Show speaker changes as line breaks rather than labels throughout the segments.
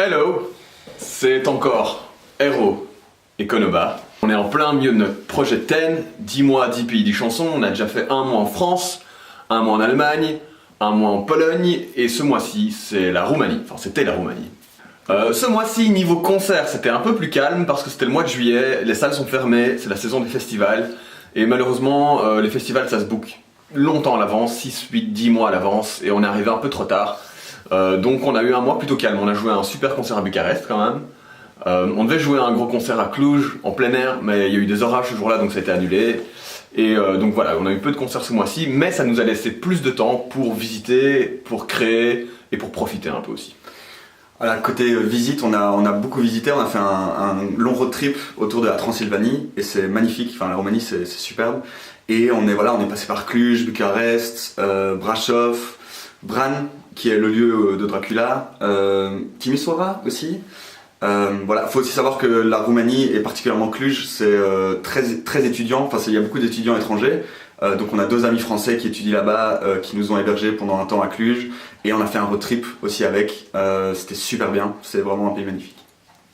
Hello, c'est encore Hero et Konoba. On est en plein milieu de notre projet 10, 10 mois, 10 pays, 10 chansons. On a déjà fait un mois en France, un mois en Allemagne, un mois en Pologne, et ce mois-ci, c'est la Roumanie. Enfin, c'était la Roumanie. Ce mois-ci, niveau concert, c'était un peu plus calme parce que c'était le mois de juillet, les salles sont fermées, c'est la saison des festivals, et malheureusement, les festivals, ça se book longtemps à l'avance, 6, 8, 10 mois à l'avance, et on est arrivé un peu trop tard. Donc on a eu un mois plutôt calme. On a joué un super concert à Bucarest quand même. On devait jouer un gros concert à Cluj en plein air, mais il y a eu des orages ce jour-là, donc ça a été annulé. Et donc voilà, on a eu peu de concerts ce mois-ci, mais ça nous a laissé plus de temps pour visiter, pour créer et pour profiter un peu aussi.
Voilà, côté visite, on a beaucoup visité, on a fait un long road trip autour de la Transylvanie et c'est magnifique, enfin la Roumanie c'est superbe. Et on est passé par Cluj, Bucarest, Brașov, Bran, qui est le lieu de Dracula, Timișoara aussi. Voilà, faut aussi savoir que la Roumanie et particulièrement Cluj, c'est très étudiant, enfin il y a beaucoup d'étudiants étrangers. Donc on a 2 amis français qui étudient là-bas, qui nous ont hébergés pendant un temps à Cluj, et on a fait un road trip aussi avec, c'était super bien, c'est vraiment un pays magnifique.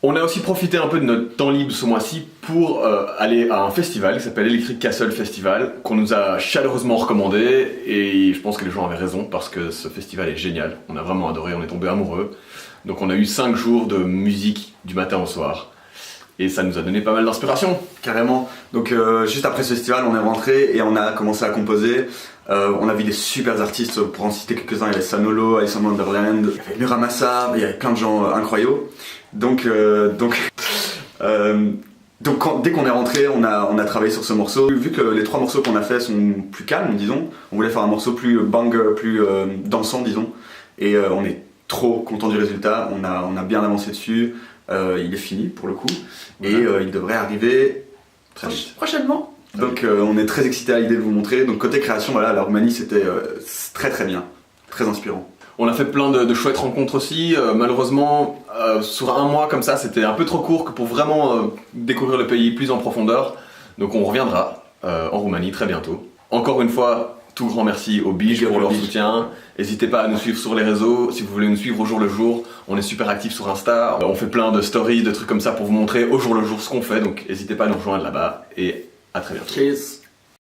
On a aussi profité un peu de notre temps libre ce mois-ci pour aller à un festival qui s'appelle Electric Castle Festival, qu'on nous a chaleureusement recommandé, et je pense que les gens avaient raison parce que ce festival est génial, on a vraiment adoré, on est tombé amoureux. Donc on a eu 5 jours de musique du matin au soir. Et ça nous a donné pas mal d'inspiration.
Carrément. Donc juste après ce festival, on est rentré et on a commencé à composer. On a vu des super artistes, pour en citer quelques-uns, il y avait Sanolo, Alice in Wonderland, il y avait Muramasa, il y avait plein de gens incroyables. Donc dès qu'on est rentré, on a travaillé sur ce morceau. Vu que les 3 morceaux qu'on a fait sont plus calmes, disons, on voulait faire un morceau plus banger, plus dansant, disons. Et on est trop content du résultat, on a bien avancé dessus. Il est fini pour le coup, et il devrait arriver très vite. Prochainement. Donc on est très excités à l'idée de vous montrer. Donc côté création, voilà, la Roumanie c'était très bien, très inspirant.
On a fait plein de chouettes rencontres aussi. Malheureusement, sur un mois comme ça, c'était un peu trop court que pour vraiment découvrir le pays plus en profondeur. Donc on reviendra en Roumanie très bientôt. Encore une fois, tout grand merci aux Biges pour leur soutien. N'hésitez pas à nous suivre sur les réseaux, si vous voulez nous suivre au jour le jour. On est super actifs sur Insta, on fait plein de stories, de trucs comme ça pour vous montrer au jour le jour ce qu'on fait. Donc n'hésitez pas à nous rejoindre là-bas et à très bientôt.
Cheers.